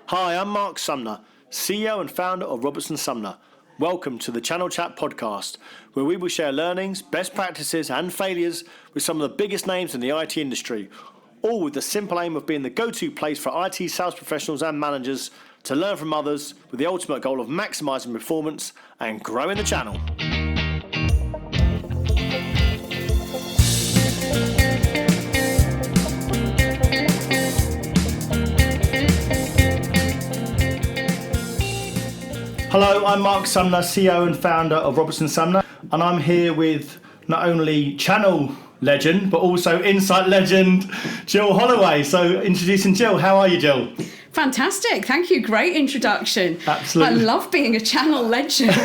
Hi, I'm Marc Sumner, CEO and founder of Robertson Sumner. Welcome to the Channel Chat podcast, where we will share learnings, best practices and failures with some of the biggest names in the IT industry, all with the simple aim of being the go-to place for IT sales professionals and managers to learn from others with the ultimate goal of maximising performance and growing the channel. Hello, I'm Marc Sumner, CEO and founder of Robertson Sumner, and I'm here with not only channel legend, but also insight legend, Gill Holloway. So introducing Gill. How are you, Gill? Fantastic. Thank you. Great introduction. Absolutely. I love being a channel legend.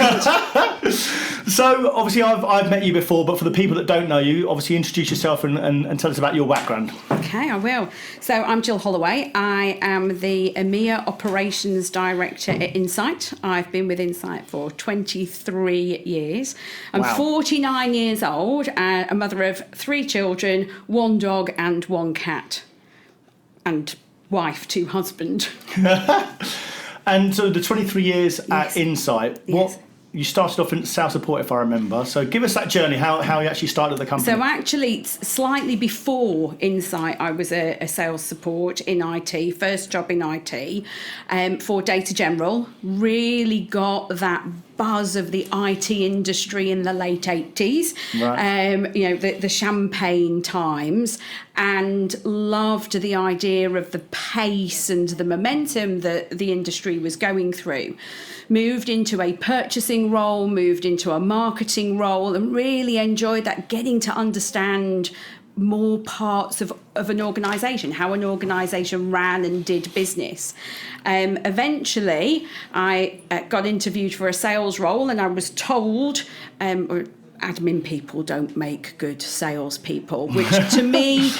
So obviously I've met you before, but for the people that don't know you, obviously introduce yourself and tell us about your background. Okay, I will. So I'm Gill Holloway. I am the EMEA Operations Director at Insight. I've been with Insight for 23 years. I'm 49 years old, a mother of 3 children, 1 dog and 1 cat. And wife to husband. And so the 23 years at Insight, Yes. You started off in sales support, if I remember. So give us that journey, how you actually started the company. So actually, slightly before Insight, I was a sales support in IT, first job in IT for Data General. Really got that buzz of the IT industry in the late 80s, right. The champagne times, and loved the idea of the pace and the momentum that the industry was going through. Moved into a purchasing role, moved into a marketing role, and really enjoyed that, getting to understand more parts of an organisation, how an organisation ran and did business. Eventually, I got interviewed for a sales role, and I was told, admin people don't make good salespeople, which to me,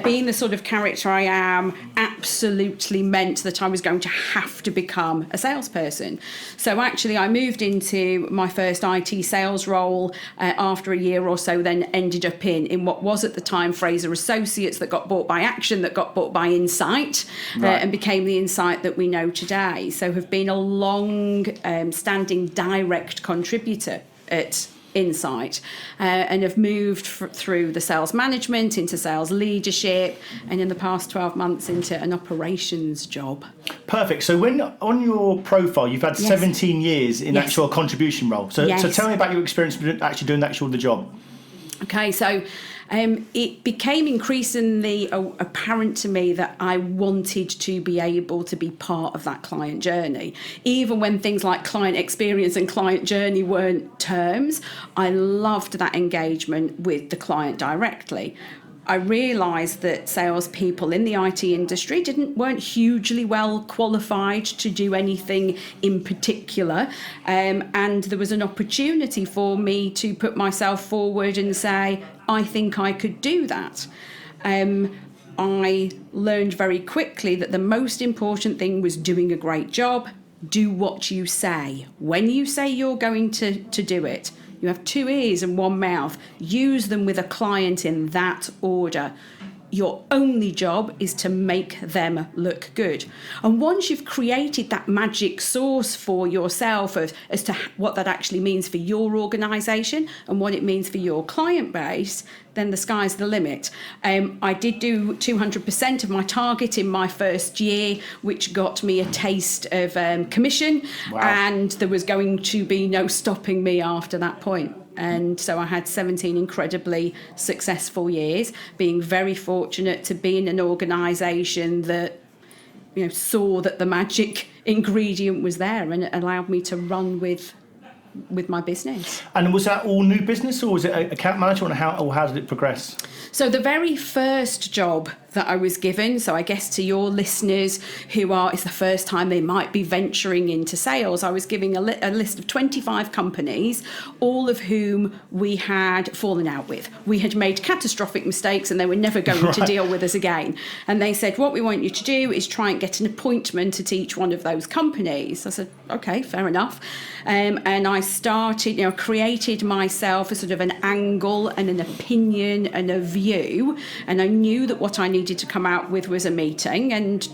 being the sort of character I am, absolutely meant that I was going to have to become a salesperson. So actually, I moved into my first IT sales role after a year or so, then ended up in what was at the time Fraser Associates, that got bought by Action, that got bought by Insight, right. And became the Insight that we know today. So have been a long standing direct contributor at Insight, and have moved through the sales management into sales leadership, and in the past 12 months into an operations job. Perfect. So when on your profile you've had 17 years in actual contribution role. So tell me about your experience actually doing the job. Okay, so it became increasingly apparent to me that I wanted to be able to be part of that client journey. Even when things like client experience and client journey weren't terms, I loved that engagement with the client directly. I realised that salespeople in the IT industry weren't hugely well qualified to do anything in particular, and there was an opportunity for me to put myself forward and say, I think I could do that. I learned very quickly that the most important thing was doing a great job. Do what you say. When you say you're going to do it, you have 2 ears and 1 mouth. Use them with a client in that order. Your only job is to make them look good. And once you've created that magic sauce for yourself as to what that actually means for your organisation and what it means for your client base, then the sky's the limit. I did do 200% of my target in my first year, which got me a taste of commission. Wow. And there was going to be no stopping me after that point. And so I had 17 incredibly successful years, being very fortunate to be in an organisation that saw that the magic ingredient was there, and it allowed me to run with my business. And was that all new business, or was it account management, or how did it progress? So the very first job that I was given, so I guess to your listeners it's the first time they might be venturing into sales, I was giving a list of 25 companies, all of whom we had fallen out with. We had made catastrophic mistakes and they were never going to deal with us again. And they said, what we want you to do is try and get an appointment at each one of those companies. I said, okay, fair enough. And I started, created myself a sort of an angle and an opinion and a view. And I knew that what I needed to come out with was a meeting, and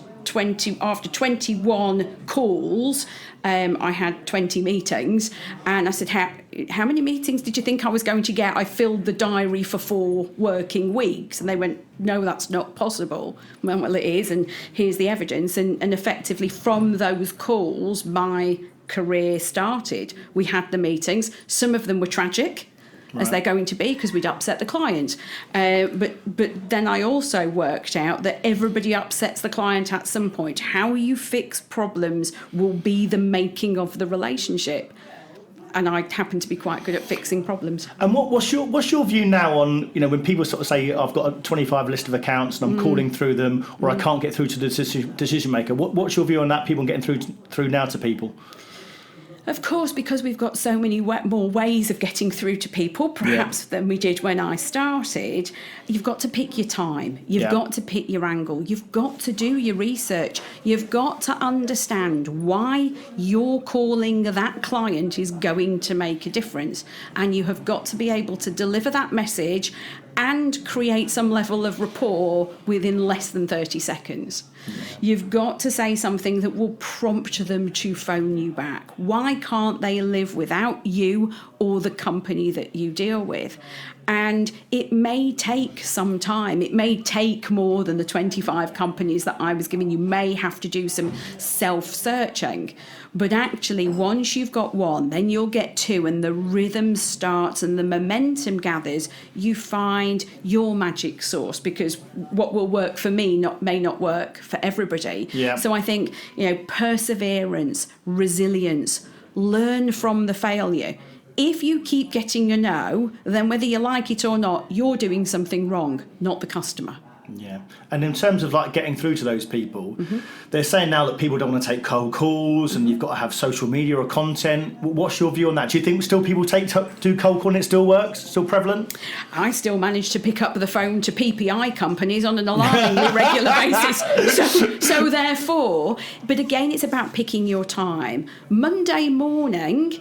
after 21 calls, I had 20 meetings, and I said, how many meetings did you think I was going to get? I filled the diary for 4 working weeks. And they went, no, that's not possible. Well, it is, and here's the evidence. And effectively from those calls, my career started. We had the meetings. Some of them were tragic, as they're going to be, because we'd upset the client. But then I also worked out that everybody upsets the client at some point. How you fix problems will be the making of the relationship. And I happen to be quite good at fixing problems. And what's your view now on, when people sort of say, I've got a 25 list of accounts and I'm calling through them, or I can't get through to the decision maker. What's your view on that, people getting through now to people? Of course, because we've got so many more ways of getting through to people, perhaps, than we did when I started, you've got to pick your time. You've got to pick your angle. You've got to do your research. You've got to understand why your calling that client is going to make a difference. And you have got to be able to deliver that message and create some level of rapport within less than 30 seconds. You've got to say something that will prompt them to phone you back. Why can't they live without you or the company that you deal with? And it may take some time. It may take more than the 25 companies that I was giving you. May have to do some self-searching. But actually, once you've got one, then you'll get 2, and the rhythm starts and the momentum gathers. You find your magic sauce, because what will work for me may not work for everybody. Yeah. So I think, perseverance, resilience, learn from the failure. If you keep getting a no, then whether you like it or not, you're doing something wrong, not the customer. Yeah. And in terms of getting through to those people, they're saying now that people don't want to take cold calls and you've got to have social media or content. What's your view on that? Do you think still people do cold calling, it still works, still prevalent? I still manage to pick up the phone to PPI companies on an alarmingly regular basis. So therefore, but again, it's about picking your time. Monday morning,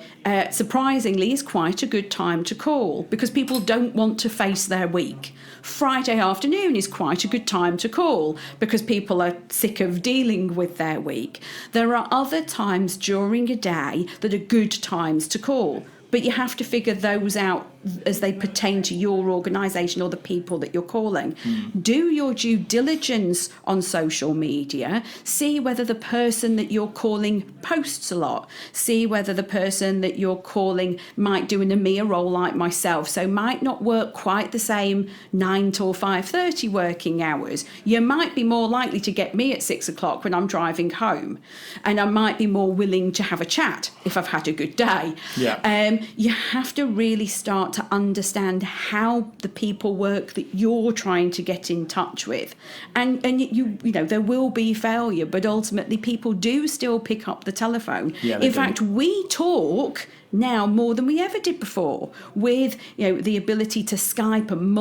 surprisingly, is quite a good time to call because people don't want to face their week. Friday afternoon is quite a good time to call because people are sick of dealing with their week. There are other times during a day that are good times to call, but you have to figure those out as they pertain to your organisation or the people that you're calling. Do your due diligence on social media. See whether the person that you're calling posts a lot. See whether the person that you're calling might do an EMEA role like myself, so might not work quite the same 9 till 5:30 working hours. You might be more likely to get me at 6 o'clock when I'm driving home, and I might be more willing to have a chat if I've had a good day. You have to really start to understand how the people work that you're trying to get in touch with, and you know there will be failure, but ultimately people do still pick up the telephone. In fact, we talk now more than we ever did before, with the ability to Skype and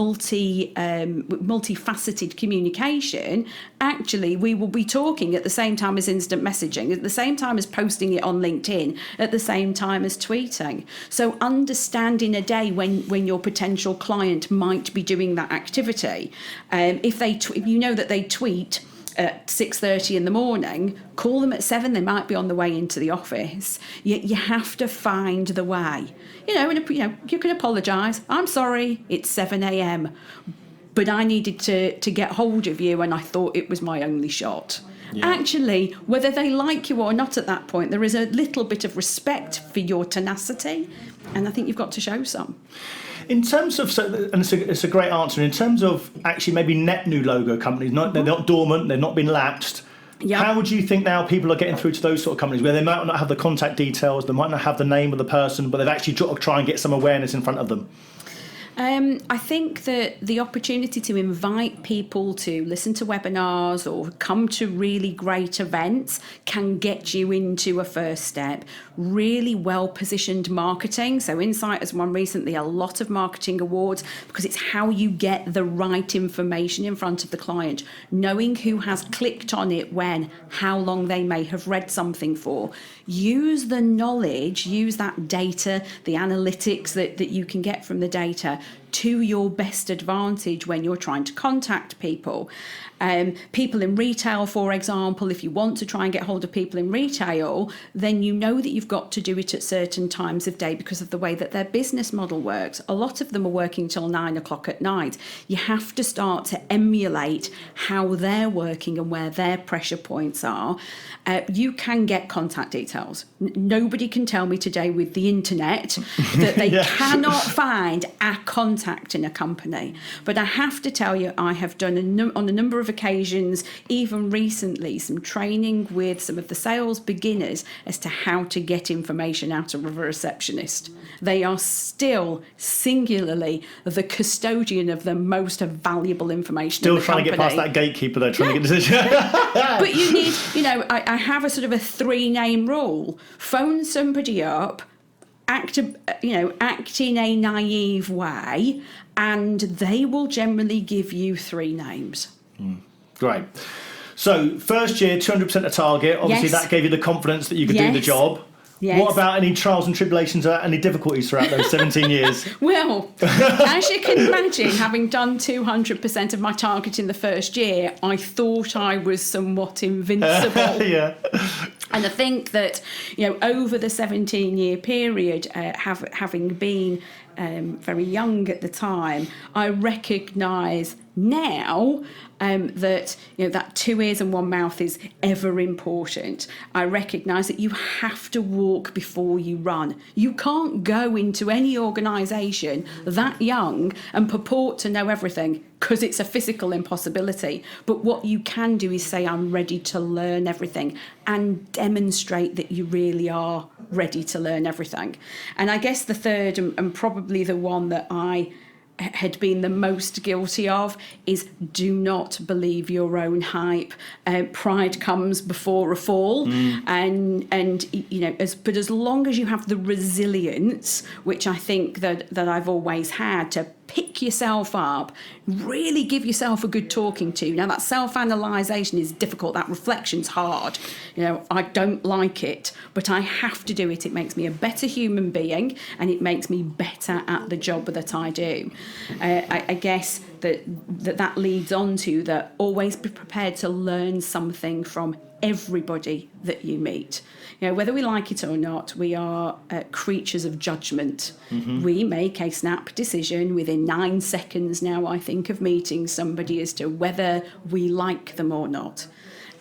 multifaceted communication. Actually, we will be talking at the same time as instant messaging, at the same time as posting it on LinkedIn, at the same time as tweeting. So understanding a day when your potential client might be doing that activity, if you know that they tweet at 6:30 in the morning, call them at 7. They might be on the way into the office. You have to find the way. You can apologise. I'm sorry, it's 7 a.m. but I needed to get hold of you and I thought it was my only shot. Actually, whether they like you or not at that point, there is a little bit of respect for your tenacity, and I think you've got to show some. In terms of, and it's a great answer, in terms of actually maybe net new logo companies, they're not dormant, they've not been lapsed. How would you think now people are getting through to those sort of companies where they might not have the contact details, they might not have the name of the person, but they've actually got to try and get some awareness in front of them? I think that the opportunity to invite people to listen to webinars or come to really great events can get you into a first step. Really well-positioned marketing. So Insight has won recently a lot of marketing awards because it's how you get the right information in front of the client. Knowing who has clicked on it when, how long they may have read something for. Use the knowledge, use that data, the analytics that you can get from the data to your best advantage when you're trying to contact people. People in retail, for example, if you want to try and get hold of people in retail, then you know that you've got to do it at certain times of day because of the way that their business model works. A lot of them are working till 9 o'clock at night. You have to start to emulate how they're working and where their pressure points are. You can get contact details. Nobody can tell me today with the internet that they cannot find a contact in a company. But I have to tell you, I have done on a number of occasions, even recently, some training with some of the sales beginners as to how to get information out of a receptionist. They are still singularly the custodian of the most valuable information in the company. Still trying to get past that gatekeeper though, trying to get decisions. But you need, I have a sort of a 3-name rule. Phone somebody up, act in a naive way, and they will generally give you 3 names. Great. So first year, 200% of target. Obviously, that gave you the confidence that you could do the job. Yes. What about any trials and tribulations or any difficulties throughout those 17 years? Well, as you can imagine, having done 200% of my target in the first year, I thought I was somewhat invincible. And I think that, over the 17-year period, having been very young at the time, I recognise now that that 2 ears and 1 mouth is ever important. I recognise that you have to walk before you run. You can't go into any organisation that young and purport to know everything, because it's a physical impossibility. But what you can do is say, I'm ready to learn everything, and demonstrate that you really are ready to learn everything. And I guess the third, and probably the one that I had been the most guilty of, is do not believe your own hype. Pride comes before a fall, and but as long as you have the resilience, which I think that I've always had, to pick yourself up, really give yourself a good talking to. Now, that self-analysation is difficult, that reflection's hard. I don't like it, but I have to do it. It makes me a better human being, and it makes me better at the job that I do. I guess that leads on to that always be prepared to learn something from everybody that you meet. Whether we like it or not, we are creatures of judgment. We make a snap decision within 9 seconds now, I think, of meeting somebody as to whether we like them or not.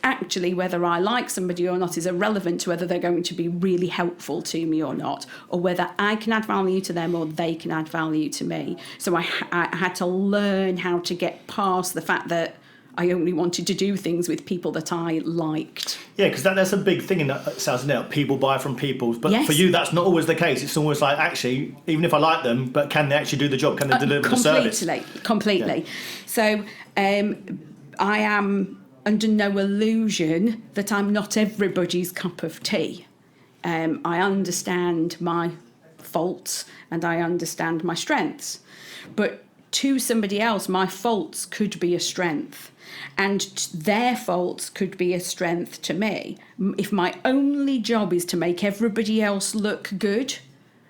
Actually, whether I like somebody or not is irrelevant to whether they're going to be really helpful to me or not, or whether I can add value to them or they can add value to me. So I had to learn how to get past the fact that I only wanted to do things with people that I liked. Yeah, because that's a big thing in that sales, isn't it? People buy from people. But for you, that's not always the case. It's almost like, actually, even if I like them, but can they actually do the job? Can they deliver the service? Completely. Yeah. So I am under no illusion that I'm not everybody's cup of tea. I understand my faults and I understand my strengths. But to somebody else, my faults could be a strength, and their faults could be a strength to me. If my only job is to make everybody else look good,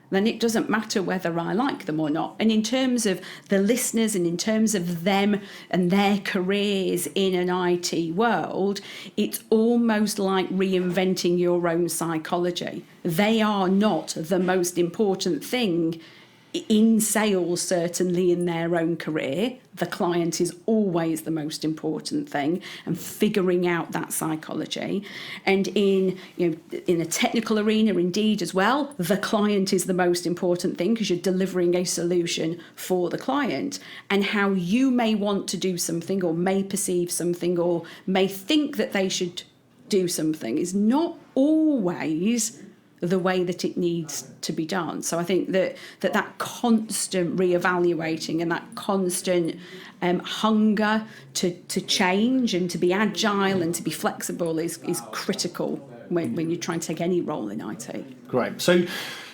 then it doesn't matter whether I like them or not. And in terms of the listeners and in terms of them and their careers in an IT world, it's almost like reinventing your own psychology. They are not the most important thing in sales, certainly in their own career. The client is always the most important thing, and figuring out that psychology. And in a technical arena, indeed, as well, the client is the most important thing, because you're delivering a solution for the client. And how you may want to do something, or may perceive something, or may think that they should do something is not always the way that it needs to be done. So I think that constant reevaluating and that constant hunger to change and to be agile and to be flexible is critical when you're trying to take any role in IT. Great. So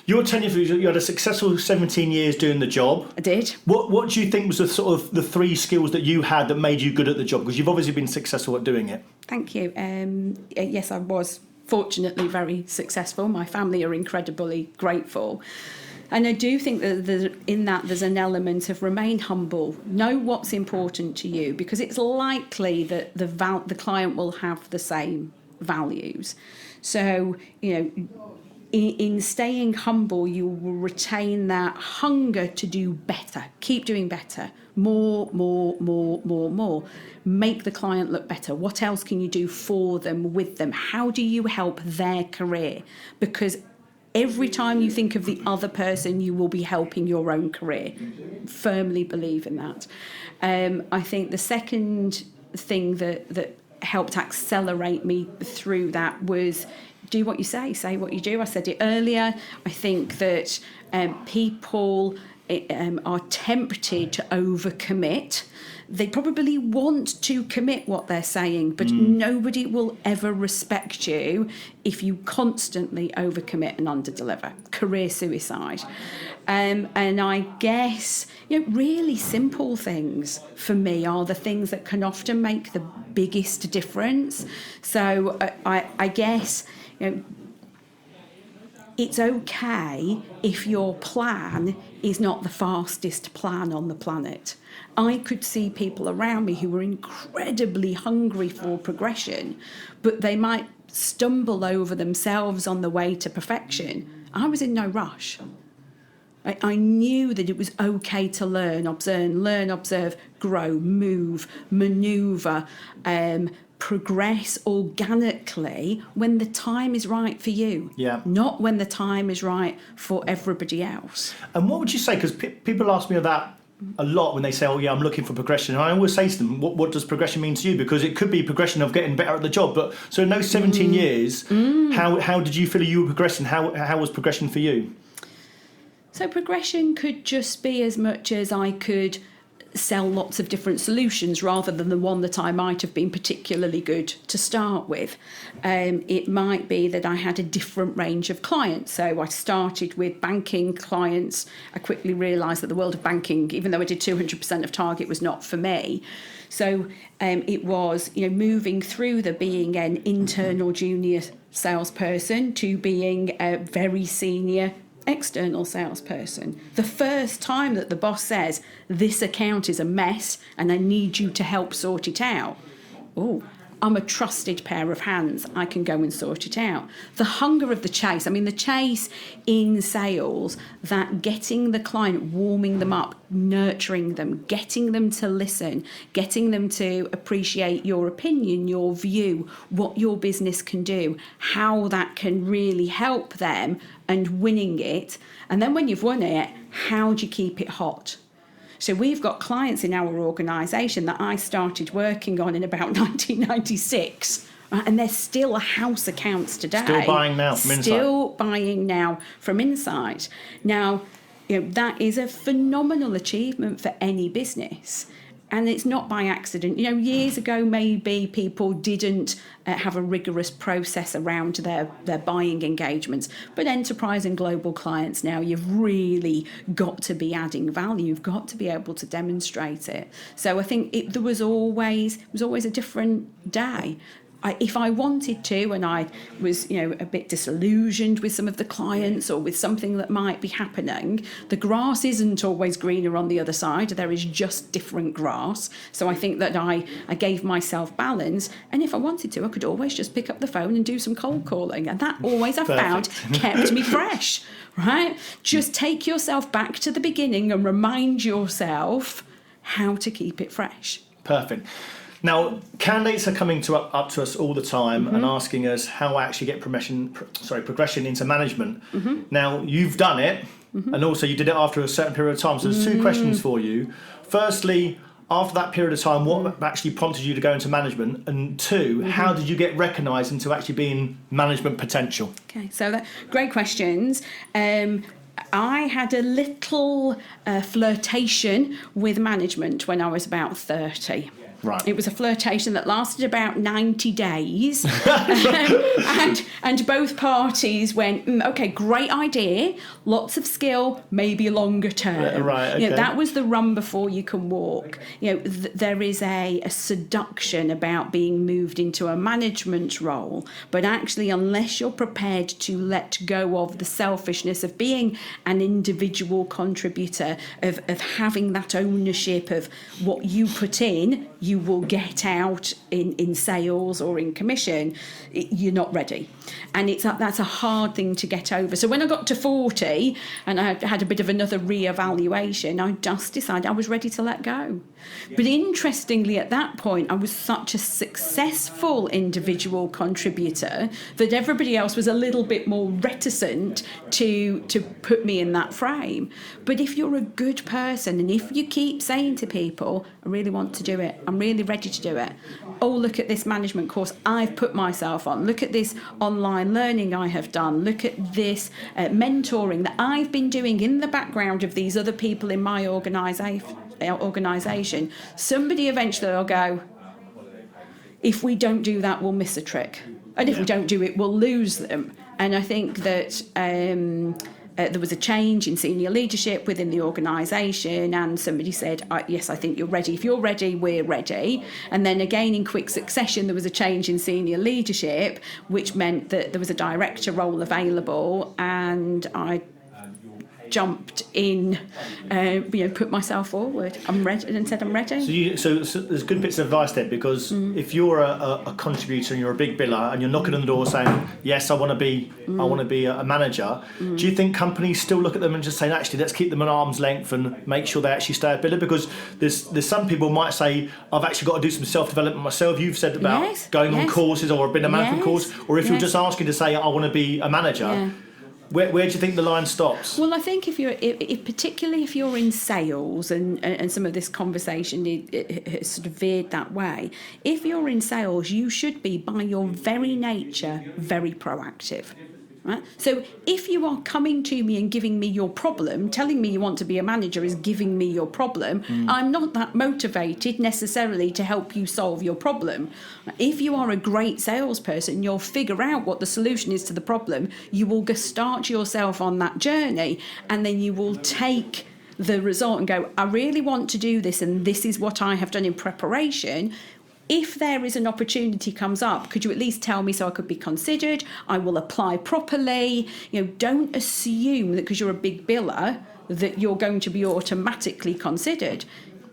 your tenure, you had a successful 17 years doing the job. I did. What do you think was the sort of the 3 skills that you had that made you good at the job? Because you've obviously been successful at doing it. Thank you. Yes, I was fortunately very successful. My family are incredibly grateful. And I do think that there's an element of remain humble, know what's important to you, because it's likely that the client will have the same values. So, in staying humble, you will retain that hunger to do better, keep doing better, more. Make the client look better. What else can you do for them, with them? How do you help their career? Because every time you think of the other person, you will be helping your own career. Firmly believe in that. I think the second thing that helped accelerate me through that was do what you say what you do. I said it earlier. I think that people are tempted to overcommit. They probably want to commit what they're saying, but nobody will ever respect you if you constantly overcommit and underdeliver. Career suicide. And I guess, really simple things for me are the things that can often make the biggest difference. So I guess, it's okay if your plan is not the fastest plan on the planet. I could see people around me who were incredibly hungry for progression, but they might stumble over themselves on the way to perfection. I was in no rush. I knew that it was okay to learn, observe, grow, move, manoeuvre, progress organically when the time is right for you, not when the time is right for everybody else. And what would you say, because people ask me that a lot when they say, I'm looking for progression, and I always say to them, what does progression mean to you? Because it could be progression of getting better at the job, but so in those 17 years, how did you feel you were progressing? How was progression for you? So progression could just be as much as I could sell lots of different solutions rather than the one that I might have been particularly good to start with. It might be that I had a different range of clients. So I started with banking clients. I quickly realised that the world of banking, even though I did 200% of target, was not for me. So it was, moving through the being an internal junior salesperson to being a very senior external salesperson. The first time that the boss says, this account is a mess and I need you to help sort it out. Oh, I'm a trusted pair of hands. I can go and sort it out. The hunger of the chase. The chase in sales, that getting the client, warming them up, nurturing them, getting them to listen, getting them to appreciate your opinion, your view, what your business can do, how that can really help them, and winning it. And then when you've won it, how do you keep it hot? So we've got clients in our organisation that I started working on in about 1996, right? And they're still house accounts today. Still buying now from Insight. Still buying now from Insight. Now, that is a phenomenal achievement for any business. And it's not by accident. Years ago, maybe people didn't have a rigorous process around their buying engagements. But enterprise and global clients now, you've really got to be adding value. You've got to be able to demonstrate it. So I think it was always a different day. If I wanted to, and I was, a bit disillusioned with some of the clients or with something that might be happening, the grass isn't always greener on the other side. There is just different grass. So I think that I gave myself balance. And if I wanted to, I could always just pick up the phone and do some cold calling. And that always, I found, kept me fresh, right? Just take yourself back to the beginning and remind yourself how to keep it fresh. Perfect. Now, candidates are coming up to us all the time and asking us how I actually get progression into management. Now, you've done it, and also you did it after a certain period of time. So there's two questions for you. Firstly, after that period of time, what actually prompted you to go into management? And two, how did you get recognised into actually being management potential? Okay, so great questions. I had a little flirtation with management when I was about 30. Right. It was a flirtation that lasted about 90 days. and both parties went, okay, great idea, lots of skill, maybe longer term. Right, okay. That was the run before you can walk. There is a seduction about being moved into a management role, but actually, unless you're prepared to let go of the selfishness of being an individual contributor, of having that ownership of what you put in, you will get out in sales or in commission, you're not ready. And that's a hard thing to get over. So when I got to 40 and I had a bit of another re-evaluation, I just decided I was ready to let go. But interestingly, at that point, I was such a successful individual contributor that everybody else was a little bit more reticent to put me in that frame. But if you're a good person and if you keep saying to people, I really want to do it, I'm really ready to do it. Oh, look at this management course I've put myself on. Look at this online learning I have done. Look at this mentoring that I've been doing in the background of these other people in my organisation. Somebody eventually will go, if we don't do that, we'll miss a trick. And if we don't do it, we'll lose them. And I think that there was a change in senior leadership within the organisation, and somebody said, yes, I think you're ready. If you're ready, we're ready. And then again, in quick succession, there was a change in senior leadership, which meant that there was a director role available, and I jumped in, put myself forward. I'm ready, and said I'm ready. So there's good bits of advice there, because if you're a contributor and you're a big biller and you're knocking on the door saying, yes, I want to be a manager, do you think companies still look at them and just say, actually, let's keep them at arm's length and make sure they actually stay a biller? Because there's some people might say, I've actually got to do some self-development myself. You've said about going on courses or been a management course, or if you're just asking to say, I want to be a manager. Where do you think the line stops? Well, I think particularly if you're in sales, and some of this conversation it has sort of veered that way. If you're in sales, you should be, by your very nature, very proactive. Right? So if you are coming to me and giving me your problem, telling me you want to be a manager is giving me your problem, I'm not that motivated necessarily to help you solve your problem. If you are a great salesperson, you'll figure out what the solution is to the problem. You will start yourself on that journey, and then you will take the result and go, I really want to do this, and this is what I have done in preparation. If there is an opportunity comes up, could you at least tell me so I could be considered? I will apply properly. Don't assume that because you're a big biller that you're going to be automatically considered.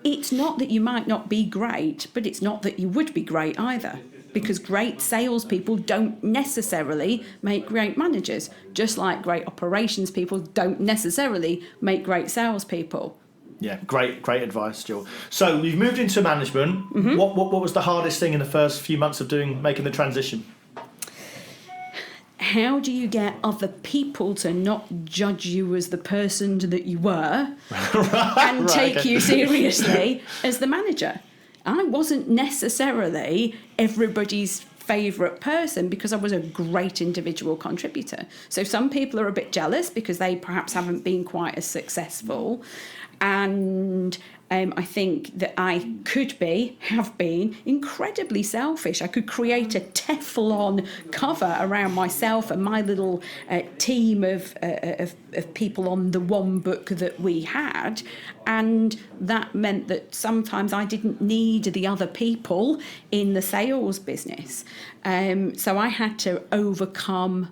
It's not that you might not be great, but it's not that you would be great either. Because great salespeople don't necessarily make great managers, just like great operations people don't necessarily make great salespeople. Yeah, great advice, Jill. So you've moved into management. Mm-hmm. What was the hardest thing in the first few months of making the transition? How do you get other people to not judge you as the person that you were and take you seriously as the manager? I wasn't necessarily everybody's favourite person because I was a great individual contributor. So some people are a bit jealous because they perhaps haven't been quite as successful. And I think that I have been incredibly selfish. I could create a Teflon cover around myself and my little team of people on the one book that we had. And that meant that sometimes I didn't need the other people in the sales business. So I had to overcome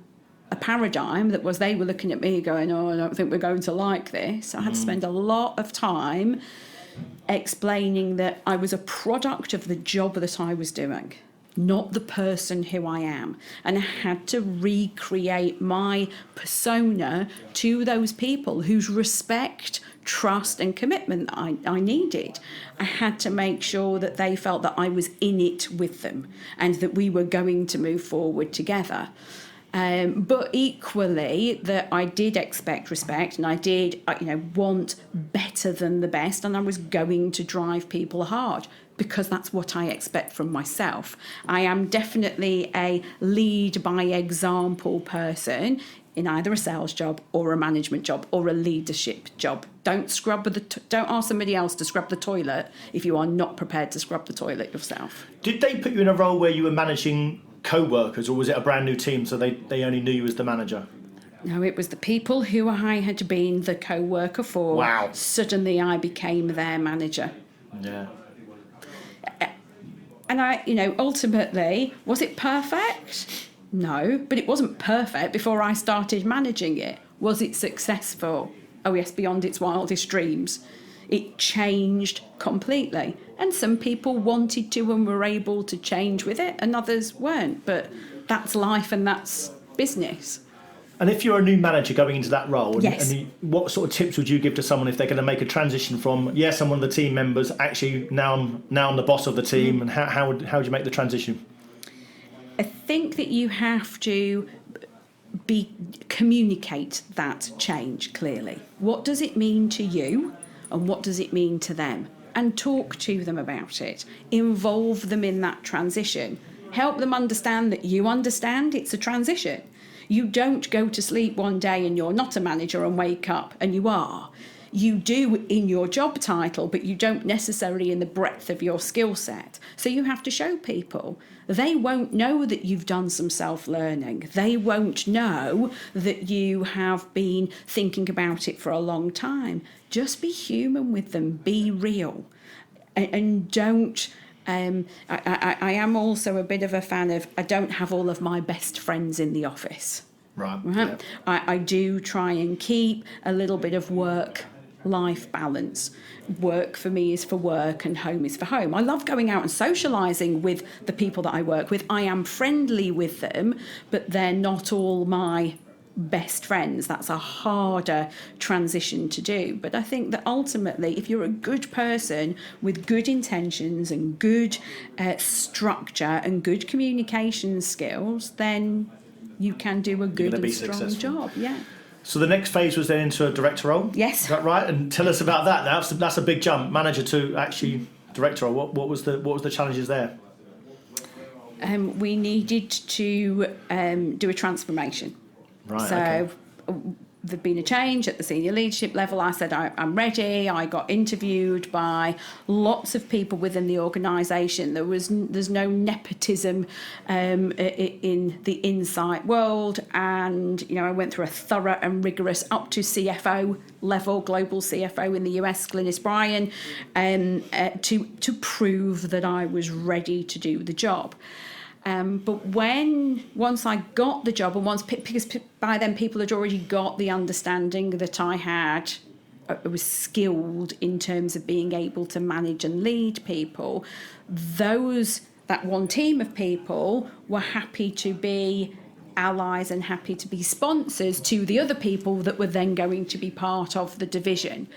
a paradigm that was they were looking at me going, oh, I don't think we're going to like this. I had to spend a lot of time explaining that I was a product of the job that I was doing, not the person who I am. And I had to recreate my persona to those people whose respect, trust and commitment I needed. I had to make sure that they felt that I was in it with them and that we were going to move forward together. But equally, that I did expect respect, and I did, want better than the best, and I was going to drive people hard. because that's what I expect from myself. I am definitely a lead by example person in either a sales job or a management job or a leadership job. Don't don't ask somebody else to scrub the toilet if you are not prepared to scrub the toilet yourself. Did they put you in a role where you were managing co-workers, or was it a brand new team so they only knew you as the manager? No, it was the people who I had been the co-worker for. Wow. Suddenly I became their manager. Yeah. And ultimately, was it perfect? No, but it wasn't perfect before I started managing it. Was it successful? Oh yes, beyond its wildest dreams. It changed completely. And some people wanted to and were able to change with it, and others weren't. But that's life and that's business. And if you're a new manager going into that role, Yes. What sort of tips would you give to someone if they're going to make a transition from, yes, I'm one of the team members, actually now I'm the boss of the team, and how would you make the transition? I think that you have to communicate that change clearly. What does it mean to you, and what does it mean to them? And talk to them about it. Involve them in that transition. Help them understand that you understand it's a transition. You don't go to sleep one day and you're not a manager and wake up and you are. You do in your job title, but you don't necessarily in the breadth of your skill set. So you have to show people. They won't know that you've done some self-learning. They won't know that you have been thinking about it for a long time. Just be human with them. Be real. And don't... I am also a bit of a fan of, I don't have all of my best friends in the office. Right. Yeah. I do try and keep a little bit of work-life balance. Work for me is for work and home is for home. I love going out and socialising with the people that I work with. I am friendly with them, but they're not all my best friends. That's a harder transition to do. But I think that ultimately, if you're a good person with good intentions and good structure and good communication skills, then you can do a good and strong successful. job. Yeah. So the next phase was then into a director role? Yes. Is that right? And tell us about that. That's a big jump, manager to actually director role. What was the challenges there? We needed to do a transformation. Right. So okay. there'd been a change at the senior leadership level. I said, I'm ready. I got interviewed by lots of people within the organisation. There's no nepotism in the insight world. And, I went through a thorough and rigorous up to CFO level, global CFO in the US, Glynis Bryan, to prove that I was ready to do the job. But once I got the job, and because by then people had already got the understanding that I was skilled in terms of being able to manage and lead people, that one team of people were happy to be allies and happy to be sponsors to the other people that were then going to be part of the division.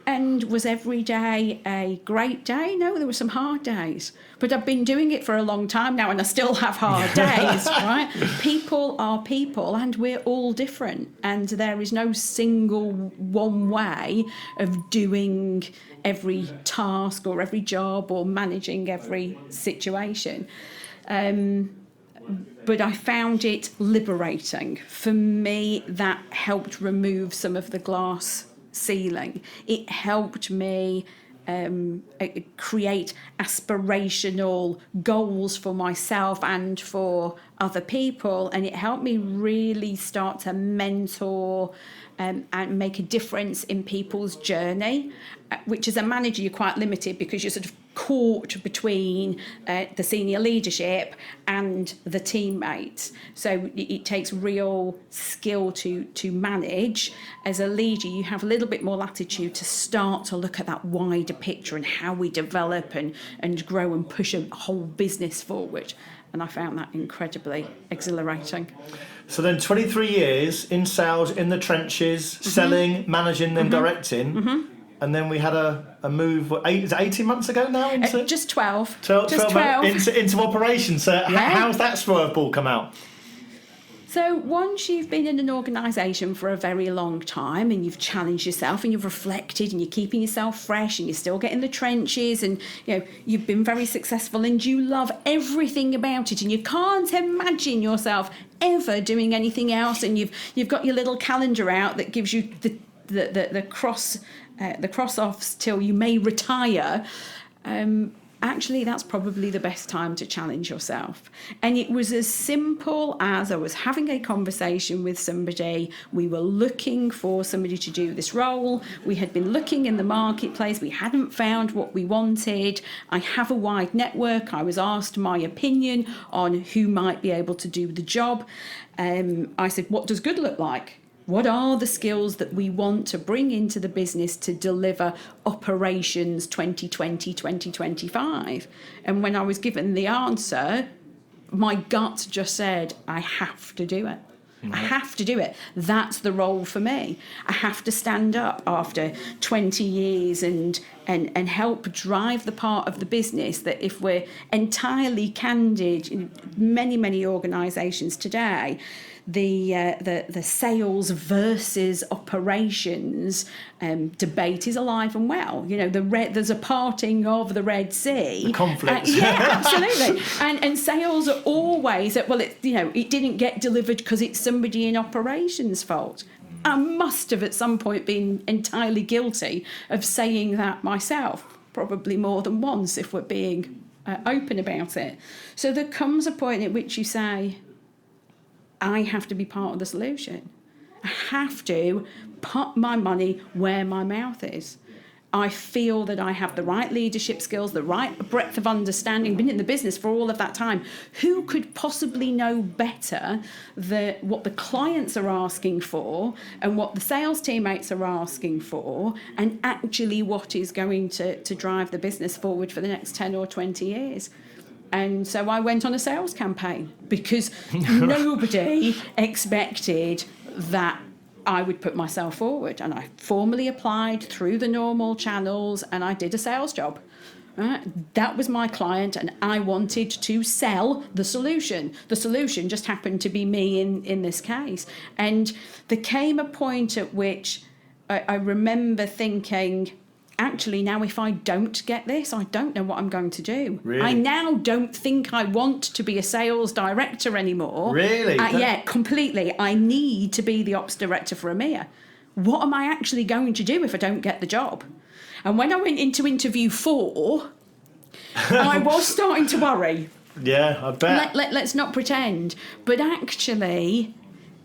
And was every day a great day? No, there were some hard days. But I've been doing it for a long time now and I still have hard days, right? People are people and we're all different. And there is no single one way of doing every task or every job or managing every situation. But I found it liberating. For me, that helped remove some of the glass ceiling. It helped me create aspirational goals for myself and for other people, and it helped me really start to mentor and make a difference in people's journey, which as a manager you're quite limited because you're sort of caught between the senior leadership and the teammates. So it takes real skill to manage. As a leader, you have a little bit more latitude to start to look at that wider picture and how we develop and grow and push a whole business forward. And I found that incredibly exhilarating. So then 23 years in sales, in the trenches, selling, managing, then directing. And then we had a move, is it 18 months ago now? Into just 12. 12 into operation. So how's that swerve ball come out? So once you've been in an organisation for a very long time and you've challenged yourself and you've reflected and you're keeping yourself fresh and you're still getting the trenches and you've been very successful and you love everything about it and you can't imagine yourself ever doing anything else, and you've got your little calendar out that gives you the cross offs till you may retire. Actually, that's probably the best time to challenge yourself. And it was as simple as I was having a conversation with somebody. We were looking for somebody to do this role. We had been looking in the marketplace. We hadn't found what we wanted. I have a wide network. I was asked my opinion on who might be able to do the job. I said, what does good look like? What are the skills that we want to bring into the business to deliver operations 2020, 2025? And when I was given the answer, my gut just said, I have to do it. I have to do it. That's the role for me. I have to stand up after 20 years and help drive the part of the business that, if we're entirely candid, in many organisations today, the sales versus operations debate is alive and well. There's a parting of the Red Sea. The conflict. Yeah, absolutely. And sales are always it didn't get delivered because it's somebody in operations' fault. I must have at some point been entirely guilty of saying that myself, probably more than once if we're being open about it. So there comes a point at which you say, I have to be part of the solution. I have to put my money where my mouth is. I feel that I have the right leadership skills, the right breadth of understanding, been in the business for all of that time. Who could possibly know better what the clients are asking for and what the sales teammates are asking for, and actually what is going to drive the business forward for the next 10 or 20 years? And so I went on a sales campaign because nobody expected that I would put myself forward. And I formally applied through the normal channels and I did a sales job. That was my client and I wanted to sell the solution. The solution just happened to be me in this case. And there came a point at which I remember thinking, actually, now if I don't get this, I don't know what I'm going to do. Really? I now don't think I want to be a sales director anymore. Really? Yeah, completely. I need to be the ops director for EMEA. What am I actually going to do if I don't get the job? And when I went into interview 4, I was starting to worry. Yeah, I bet. Let's not pretend. But actually,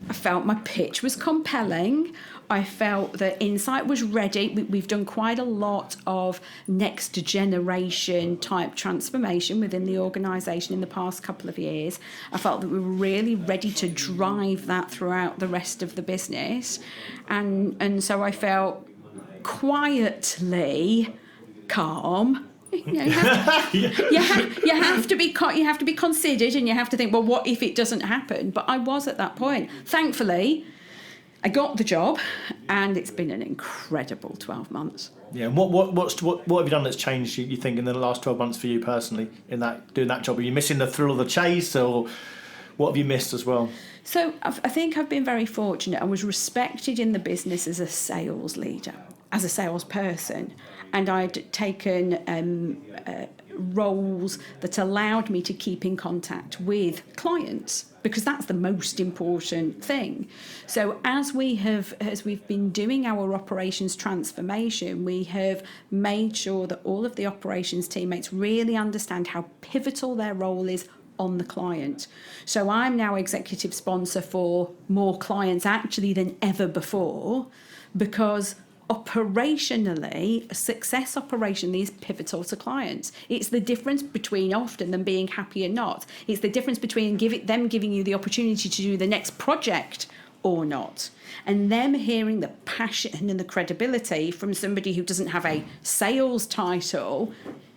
I felt my pitch was compelling. I felt that Insight was ready. We've done quite a lot of next generation type transformation within the organisation in the past couple of years. I felt that we were really ready to drive that throughout the rest of the business. And so I felt quietly calm. You have to be considered, and you have to think, well, what if it doesn't happen? But I was at that point. Thankfully, I got the job, and it's been an incredible 12 months. Yeah, and what have you done that's changed, you think, in the last 12 months for you personally in doing that job? Are you missing the thrill of the chase, or what have you missed as well? So I think I've been very fortunate. I was respected in the business as a sales leader, as a salesperson, and I'd taken roles that allowed me to keep in contact with clients, because that's the most important thing. So as we've been doing our operations transformation, we have made sure that all of the operations teammates really understand how pivotal their role is on the client. So I'm now executive sponsor for more clients actually than ever before, because operationally, a success operationally is pivotal to clients. It's the difference between often them being happy and not. It's the difference between them giving you the opportunity to do the next project or not. And them hearing the passion and the credibility from somebody who doesn't have a sales title,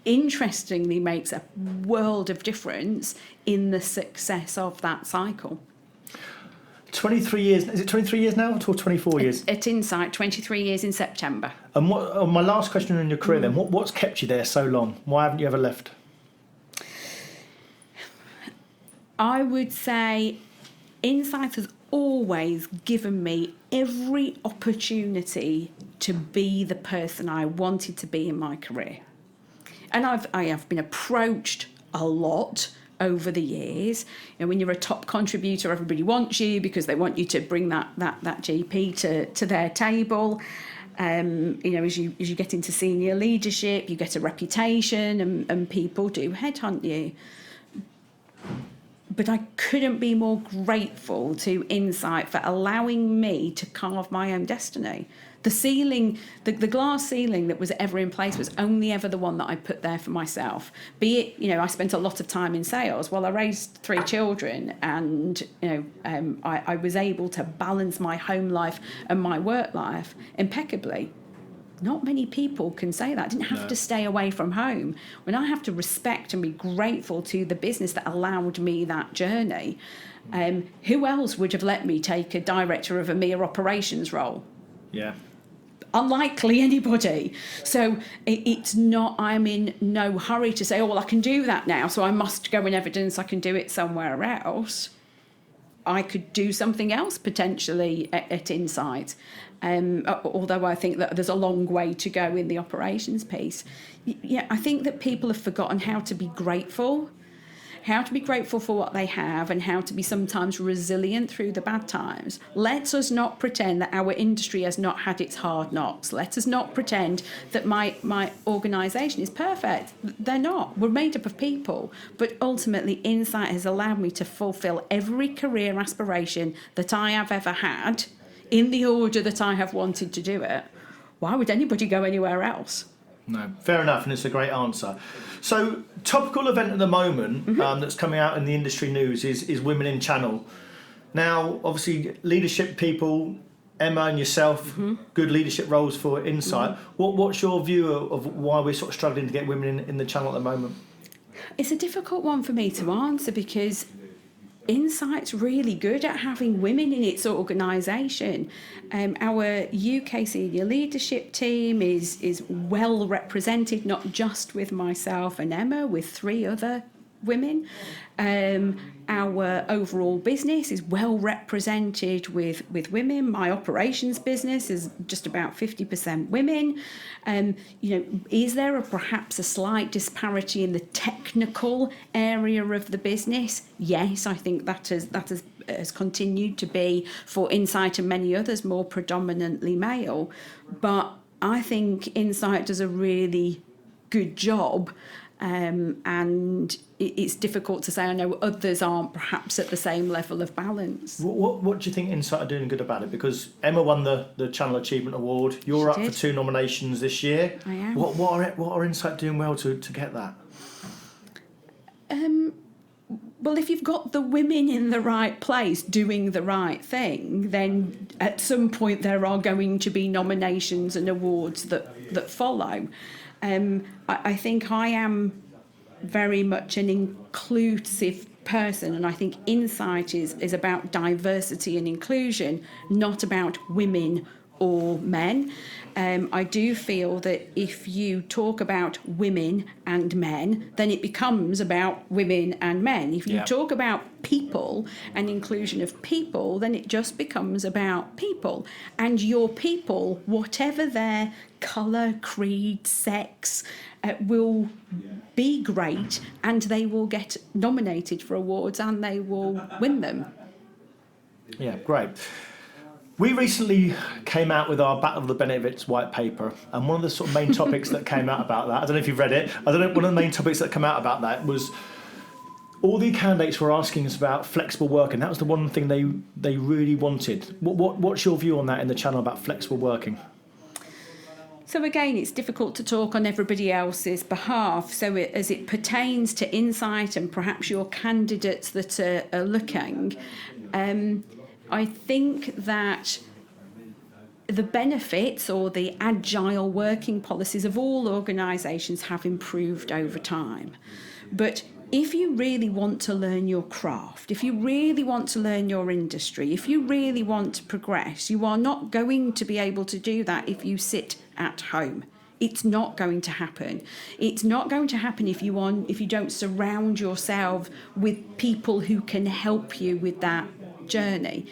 interestingly, makes a world of difference in the success of that cycle. 23 years, is it 23 years now or 24 years? At Insight, 23 years in September. And my last question in your career then, what's kept you there so long? Why haven't you ever left? I would say Insight has always given me every opportunity to be the person I wanted to be in my career. And I have been approached a lot over the years. And when you're a top contributor, everybody wants you because they want you to bring that GP to their table. As you get into senior leadership, you get a reputation, and people do headhunt you. But I couldn't be more grateful to Insight for allowing me to carve my own destiny. The ceiling, the glass ceiling that was ever in place was only ever the one that I put there for myself. Be it, I spent a lot of time in sales. Well, I raised 3 children, and I was able to balance my home life and my work life impeccably. Not many people can say that. I didn't have to stay away from home. When I have to respect and be grateful to the business that allowed me that journey, who else would have let me take a director of EMEA operations role? Yeah. Unlikely anybody. So it's not, I'm in no hurry to say, I can do that now, so I must go and evidence I can do it somewhere else. I could do something else potentially at Insight. Although I think that there's a long way to go in the operations piece. Yeah, I think that people have forgotten how to be grateful for what they have, and how to be sometimes resilient through the bad times. Let us not pretend that our industry has not had its hard knocks. Let us not pretend that my organisation is perfect. They're not. We're made up of people. But ultimately, Insight has allowed me to fulfil every career aspiration that I have ever had in the order that I have wanted to do it. Why would anybody go anywhere else? No, fair enough, and it's a great answer. So, topical event at the moment that's coming out in the industry news is Women in Channel. Now, obviously, leadership people, Emma and yourself, good leadership roles for Insight. What's your view of why we're sort of struggling to get women in the channel at the moment? It's a difficult one for me to answer, because Insight's really good at having women in its organisation. Our UK senior leadership team is well represented, not just with myself and Emma, with 3 other women. Our overall business is well represented with women. My operations business is just about 50% women. Is there perhaps a slight disparity in the technical area of the business? Yes, I think that has continued to be for Insight and many others more predominantly male. But I think Insight does a really good job. And it's difficult to say. I know others aren't perhaps at the same level of balance. What do you think Insight are doing good about it? Because Emma won the Channel Achievement Award. You're up for 2 nominations this year. I am. What are Insight doing well to get that? Well, if you've got the women in the right place doing the right thing, then at some point there are going to be nominations and awards that follow. I think I am very much an inclusive person, and I think Insight is about diversity and inclusion, not about women or men. I do feel that if you talk about women and men, then it becomes about women and men. If you talk about people and inclusion of people, then it just becomes about people. And your people, whatever their colour, creed, sex, will be great, and they will get nominated for awards and they will win them. Yeah, great. We recently came out with our Battle of the Benefits white paper, and one of the sort of main topics that came out about that, I don't know if you've read it, one of the main topics that came out about that was all the candidates were asking us about flexible working. That was the one thing they really wanted. What's your view on that in the channel about flexible working? So again, it's difficult to talk on everybody else's behalf. So as it pertains to Insight and perhaps your candidates that are looking, I think that the benefits or the agile working policies of all organisations have improved over time. But if you really want to learn your craft, if you really want to learn your industry, if you really want to progress, you are not going to be able to do that if you sit at home. It's not going to happen. It's not going to happen if you don't surround yourself with people who can help you with that journey.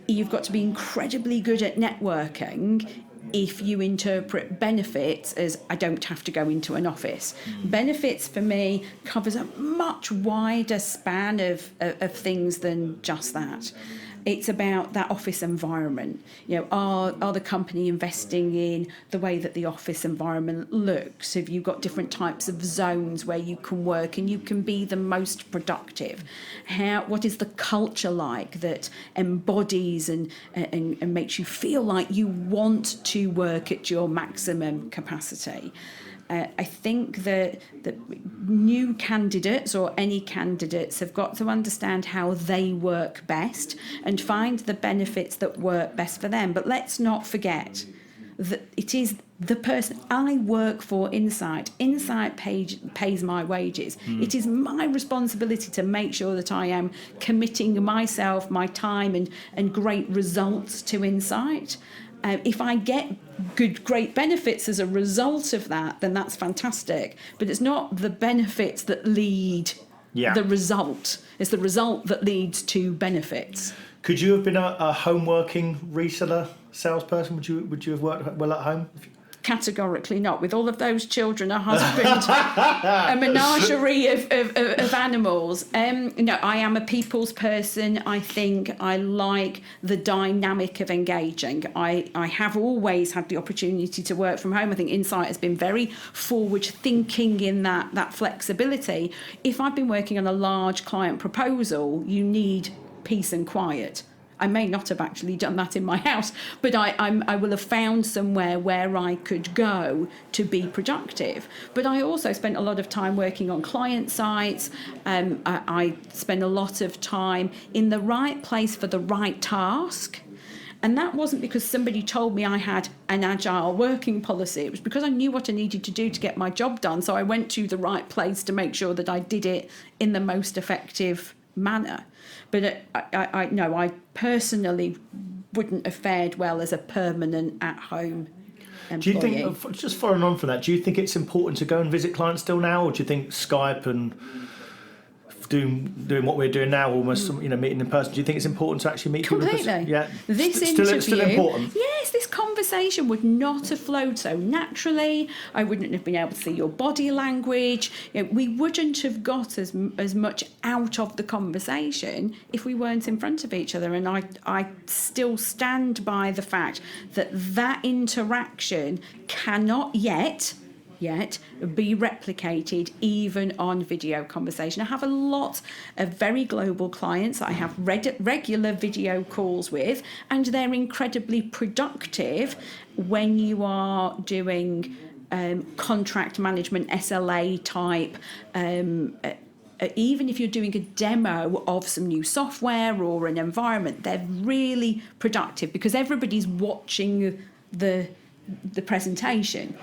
You've got to be incredibly good at networking if you interpret benefits as I don't have to go into an office. Benefits for me covers a much wider span of things than just that. It's about that office environment. Are the company investing in the way that the office environment looks? Have you got different types of zones where you can work and you can be the most productive? What is the culture like that embodies and makes you feel like you want to work at your maximum capacity? I think that new candidates or any candidates have got to understand how they work best and find the benefits that work best for them. But let's not forget that it is the person. I work for Insight. Insight pays my wages. It is my responsibility to make sure that I am committing myself, my time and great results to Insight. If I get great benefits as a result of that, then that's fantastic. But it's not the benefits that lead the result. It's the result that leads to benefits. Could you have been a home working reseller salesperson? Would you have worked well at home? Categorically not. With all of those children, a husband, a menagerie of animals. No, I am a people's person. I think I like the dynamic of engaging. I have always had the opportunity to work from home. I think Insight has been very forward thinking in that flexibility. If I've been working on a large client proposal, you need peace and quiet. I may not have actually done that in my house, but I will have found somewhere where I could go to be productive. But I also spent a lot of time working on client sites. I spent a lot of time in the right place for the right task. And that wasn't because somebody told me I had an agile working policy. It was because I knew what I needed to do to get my job done. So I went to the right place to make sure that I did it in the most effective manner. But I personally wouldn't have fared well as a permanent at-home employee. Do you think, just following on from that, do you think it's important to go and visit clients still now, or do you think Skype and doing what we're doing now, almost meeting in person? Do you think it's important to actually meet people? Completely. Yeah. This interview, still important. Yes, this conversation would not have flowed so naturally. I wouldn't have been able to see your body language. We wouldn't have got as much out of the conversation if we weren't in front of each other. And I still stand by the fact that interaction cannot yet be replicated even on video conversation. I have a lot of very global clients that I have regular video calls with, and they're incredibly productive when you are doing contract management, SLA type, even if you're doing a demo of some new software or an environment, they're really productive because everybody's watching the presentation.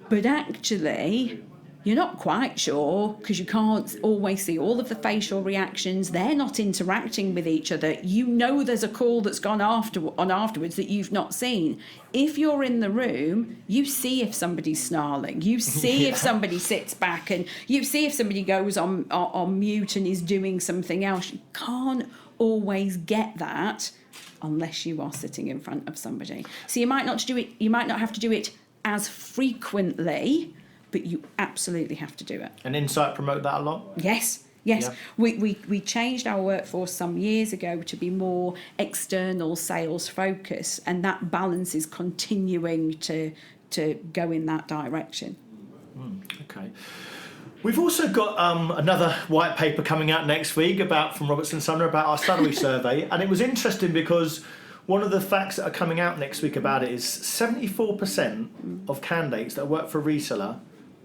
But actually, you're not quite sure because you can't always see all of the facial reactions. They're not interacting with each other. There's a call that's gone afterwards that you've not seen. If you're in the room, you see if somebody's snarling. You see if somebody sits back, and you see if somebody goes on mute and is doing something else. You can't always get that unless you are sitting in front of somebody. So you might not do it. You might not have to do it as frequently, but you absolutely have to do it. And Insight promote that a lot? Yes. Yeah. We changed our workforce some years ago to be more external sales focused, and that balance is continuing to go in that direction. Okay. We've also got another white paper coming out next week from Robertson Sumner about our salary survey, and it was interesting because one of the facts that are coming out next week about it is 74% of candidates that work for a reseller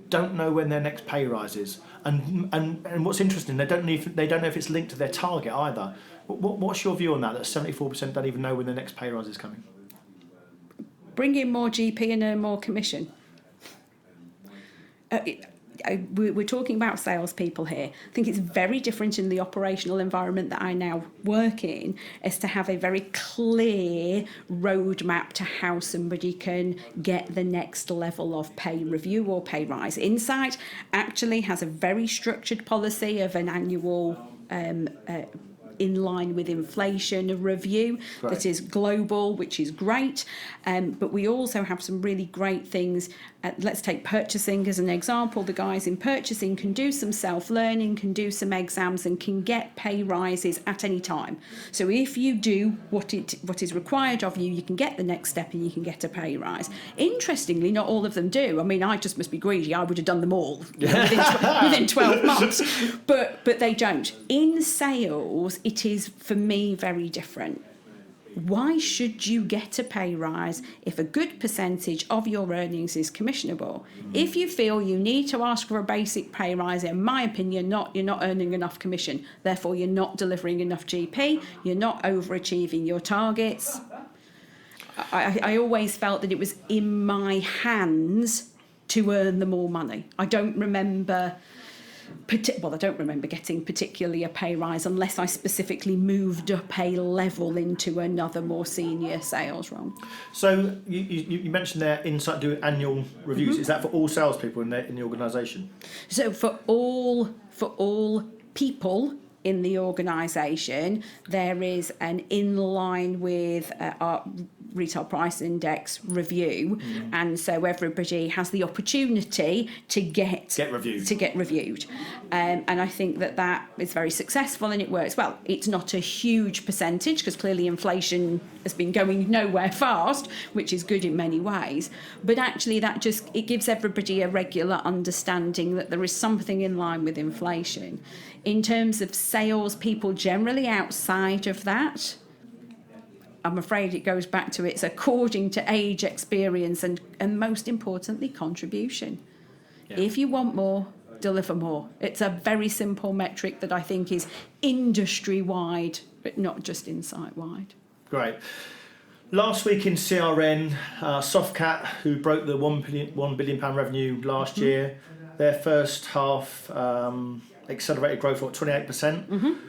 don't know when their next pay rise is. And what's interesting, they don't know if it's linked to their target either. What's your view on that 74% don't even know when their next pay rise is coming? Bring in more GP and earn more commission. We're talking about salespeople here. I think it's very different in the operational environment that I now work in, as to have a very clear roadmap to how somebody can get the next level of pay review or pay rise. Insight actually has a very structured policy of an annual in line with inflation review that is global, which is great. But we also have some really great things. Let's take purchasing as an example. The guys in purchasing can do some self-learning, can do some exams, and can get pay rises at any time. So if you do what is required of you, you can get the next step and you can get a pay rise. Interestingly, not all of them do. I mean, I just must be greedy. I would have done them all within 12 months. But they don't. In sales, it is, for me, very different. Why should you get a pay rise if a good percentage of your earnings is commissionable? If you feel you need to ask for a basic pay rise, in my opinion, you're not earning enough commission. Therefore, you're not delivering enough GP. You're not overachieving your targets. I always felt that it was in my hands to earn the more money. I don't remember getting particularly a pay rise unless I specifically moved up a level into another more senior sales role. So you mentioned there Insight do annual reviews. Is that for all salespeople in the organisation? So for all people in the organisation, there is an in line with our retail price index review, and so everybody has the opportunity to get reviewed. And I think that is very successful and it works well. It's not a huge percentage because clearly inflation has been going nowhere fast, which is good in many ways. But actually it gives everybody a regular understanding that there is something in line with inflation. In terms of sales people generally outside of that, I'm afraid it goes back to it's according to age, experience, and most importantly, contribution. Yeah. If you want more, deliver more. It's a very simple metric that I think is industry-wide, but not just Insight-wide. Great. Last week in CRN, Softcat, who broke the £1 billion revenue last year, their first half accelerated growth at 28%.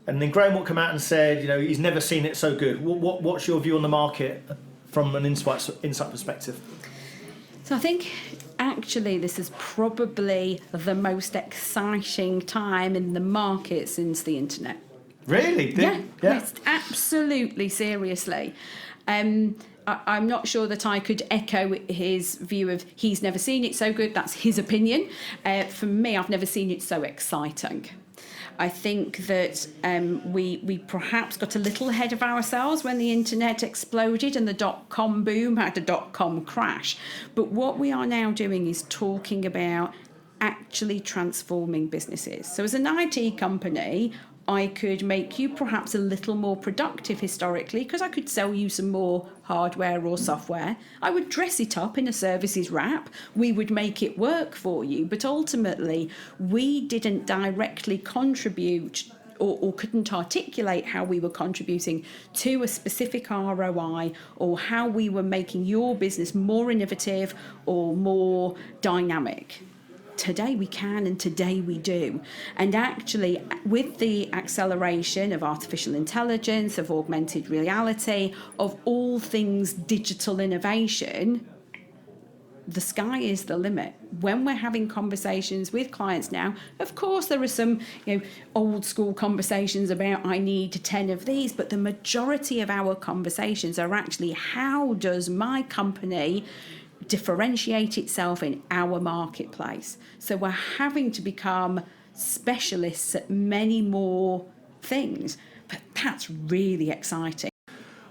And then Graham will come out and said, he's never seen it so good. What's your view on the market from an insight perspective? So I think actually this is probably the most exciting time in the market since the internet. Really? Yeah. Yes, absolutely, seriously. I'm not sure that I could echo his view of he's never seen it so good. That's his opinion. For me, I've never seen it so exciting. I think that we perhaps got a little ahead of ourselves when the internet exploded and the dot-com boom had a dot-com crash. But what we are now doing is talking about actually transforming businesses. So as an IT company, I could make you perhaps a little more productive historically because I could sell you some more hardware or software. I would dress it up in a services wrap. We would make it work for you. But ultimately, we didn't directly contribute or couldn't articulate how we were contributing to a specific ROI or how we were making your business more innovative or more dynamic. Today we can and today we do. And actually, with the acceleration of artificial intelligence, of augmented reality, of all things digital innovation, the sky is the limit. When we're having conversations with clients now, of course there are some old school conversations about I need 10 of these, but the majority of our conversations are actually how does my company differentiate itself in our marketplace. So we're having to become specialists at many more things, but that's really exciting.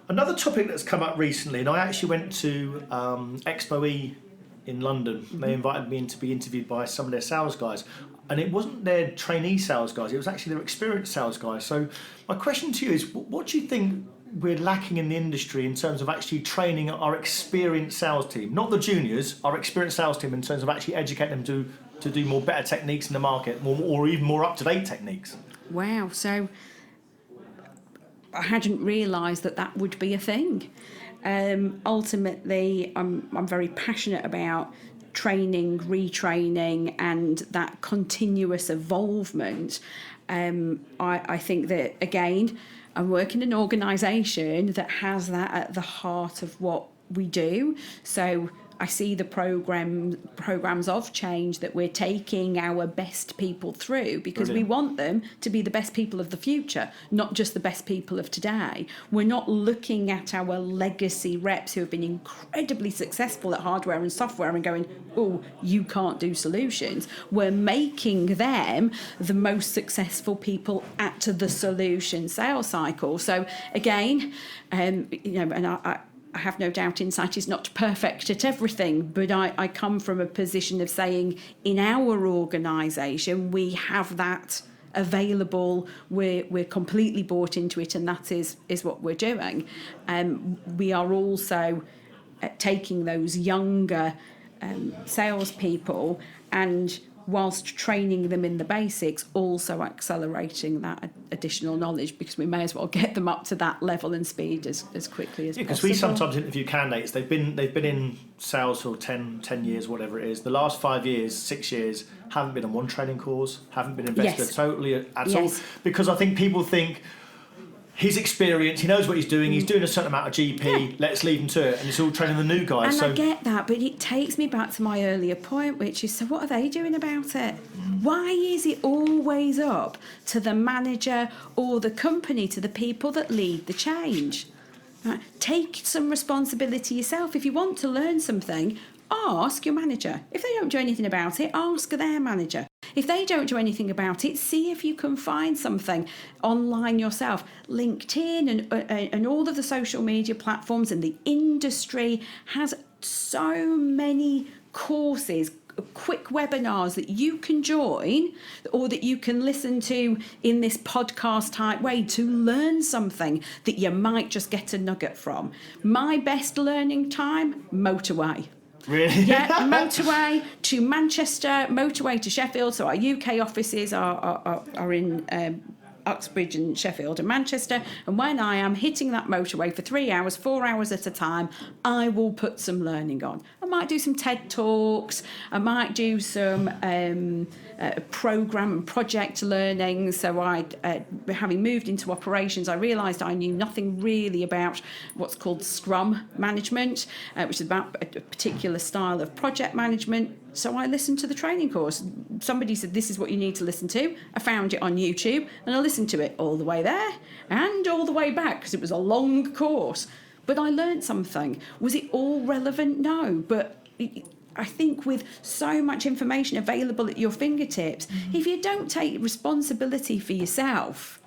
Another topic that's come up recently, and I actually went to Expo E in London. They invited me in to be interviewed by some of their sales guys, and it wasn't their trainee sales guys, it was actually their experienced sales guys. So my question to you is, what do you think we're lacking in the industry in terms of actually training our experienced sales team, not the juniors, our experienced sales team, in terms of actually educating them to do more better techniques in the market, or even more up-to-date techniques? Wow, so I hadn't realised that would be a thing. Ultimately, I'm very passionate about training, retraining, and that continuous evolvement. I think that, again, I work in an organisation that has that at the heart of what we do. So I see the programs of change that we're taking our best people through, because Brilliant. we want them to be the best people of the future, not just the best people of today. We're not looking at our legacy reps who have been incredibly successful at hardware and software and going, oh, you can't do solutions. We're making them the most successful people at the solution sales cycle. So again, and I have no doubt Insight is not perfect at everything, but I come from a position of saying in our organisation we have that available, we're completely bought into it, and that is what we're doing. We are also taking those younger salespeople and, whilst training them in the basics, also accelerating that additional knowledge, because we may as well get them up to that level and speed as quickly as possible. Because we sometimes interview candidates, they've been in sales for 10 years, whatever it is. The last 5 years, 6 years, haven't been on one training course, haven't been invested totally at all. Because I think people think, his experience, he knows what he's doing, he's doing a certain amount of GP, let's leave him to it, and it's all training the new guys. And I get that, but it takes me back to my earlier point, which is, so what are they doing about it? Why is it always up to the manager or the company, to the people that lead the change? Right? Take some responsibility yourself. If you want to learn something, ask your manager. If they don't do anything about it, ask their manager. If they don't do anything about it, see if you can find something online yourself. LinkedIn and all of the social media platforms, and the industry has so many courses, quick webinars that you can join or that you can listen to in this podcast type way to learn something that you might just get a nugget from. My best learning time, motorway. Really? Yeah, motorway to Manchester, motorway to Sheffield. So our UK offices are in Uxbridge and Sheffield and Manchester. And when I am hitting that motorway for 3 hours, 4 hours at a time, I will put some learning on. I might do some TED Talks. I might do some program and project learning. So having moved into operations, I realised I knew nothing really about what's called Scrum management, which is about a particular style of project management. So I listened to the training course. Somebody said, this is what you need to listen to. I found it on YouTube, and I listened to it all the way there and all the way back, because it was a long course. But I learned something. Was it all relevant? No. But I think with so much information available at your fingertips, if you don't take responsibility for yourself...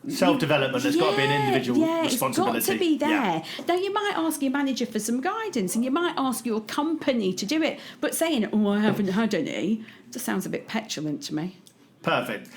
Self-development, there's got to be an individual responsibility. It's got to be there. Now, you might ask your manager for some guidance, and you might ask your company to do it, but saying, oh, I haven't had any, just sounds a bit petulant to me. Perfect.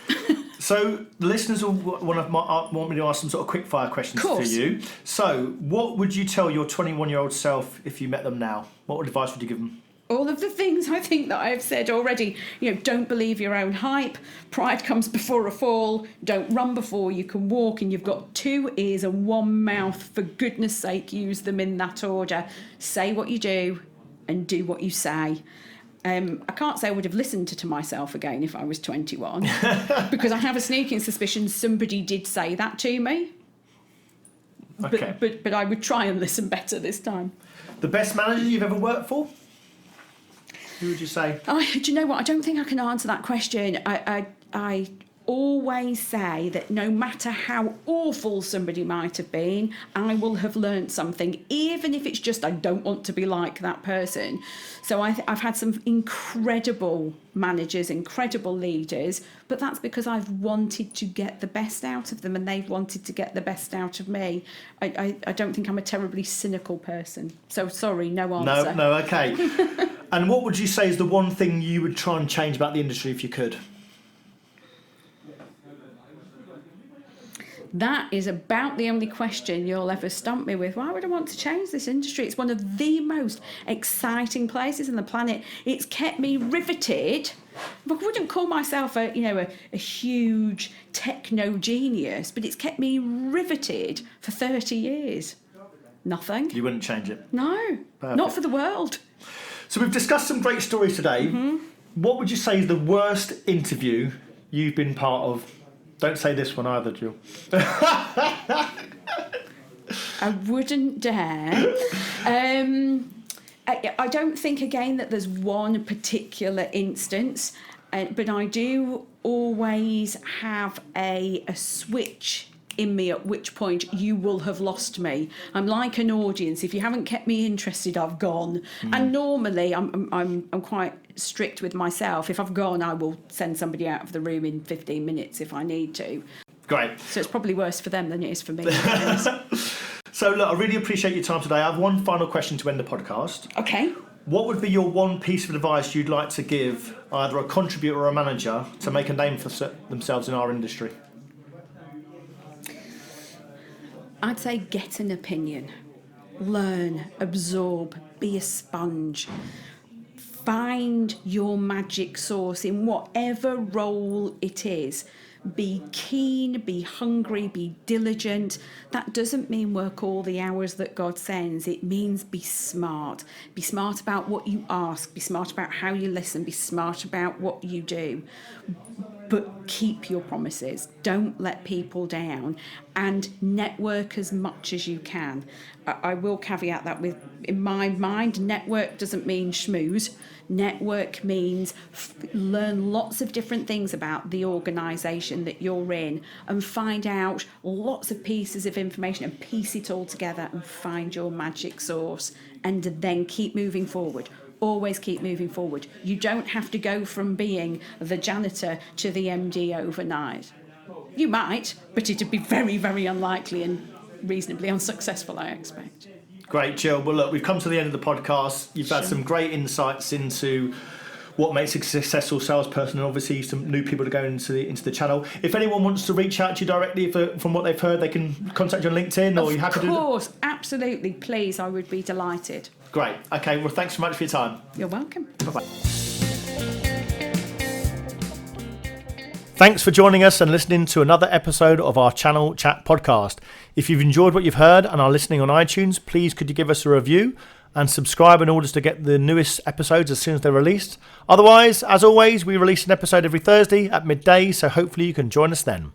So the listeners will want me to ask some sort of quick-fire questions for you. So what would you tell your 21-year-old self if you met them now? What advice would you give them? All of the things I think that I've said already. Don't believe your own hype. Pride comes before a fall. Don't run before you can walk. And you've got 2 ears and 1 mouth. For goodness sake, use them in that order. Say what you do and do what you say. I can't say I would have listened to myself again if I was 21, because I have a sneaking suspicion somebody did say that to me. Okay. But I would try and listen better this time. The best manager you've ever worked for? Who would you say? Do you know what? I don't think I can answer that question. I always say that no matter how awful somebody might have been, I will have learnt something, even if it's just I don't want to be like that person. So I've had some incredible managers, incredible leaders, but that's because I've wanted to get the best out of them and they've wanted to get the best out of me. I don't think I'm a terribly cynical person. So sorry, no answer. No, okay. And what would you say is the one thing you would try and change about the industry if you could? That is about the only question you'll ever stump me with. Why would I want to change this industry? It's one of the most exciting places on the planet. It's kept me riveted. I wouldn't call myself a huge techno genius, but it's kept me riveted for 30 years. Nothing. You wouldn't change it? No, Perfect. Not for the world. So we've discussed some great stories today. Mm-hmm. What would you say is the worst interview you've been part of? Don't say this one either, Jill. I wouldn't dare. I don't think, again, that there's one particular instance, but I do always have a switch in me at which point you will have lost me. I'm like an audience. If you haven't kept me interested, I've gone. And normally I'm quite strict with myself. If I've gone, I will send somebody out of the room in 15 minutes if I need to. Great. So it's probably worse for them than it is for me. So look, I really appreciate your time today. I have one final question to end the podcast. Okay. What would be your one piece of advice you'd like to give either a contributor or a manager to make a name for themselves in our industry? I'd say get an opinion. Learn, absorb, be a sponge. Find your magic sauce in whatever role it is. Be keen, be hungry, be diligent. That doesn't mean work all the hours that God sends. It means be smart. Be smart about what you ask. Be smart about how you listen. Be smart about what you do. But keep your promises. Don't let people down. And network as much as you can. I will caveat that with, in my mind, network doesn't mean schmooze. Network means learn lots of different things about the organisation that you're in and find out lots of pieces of information and piece it all together and find your magic sauce and then keep moving forward. Always keep moving forward. You don't have to go from being the janitor to the MD overnight. You might, but it'd be very, very unlikely and reasonably unsuccessful, I expect. Great, Jill. Well, look, we've come to the end of the podcast. You've had some great insights into what makes a successful salesperson, and obviously some new people to go into the channel. If anyone wants to reach out to you directly from what they've heard, they can contact you on LinkedIn, or you happy to do that? Of course, absolutely. Please, I would be delighted. Great. Okay, well, thanks so much for your time. You're welcome. Bye-bye. Thanks for joining us and listening to another episode of our Channel Chat podcast. If you've enjoyed what you've heard and are listening on iTunes, please could you give us a review and subscribe in order to get the newest episodes as soon as they're released. Otherwise, as always, we release an episode every Thursday at midday, so hopefully you can join us then.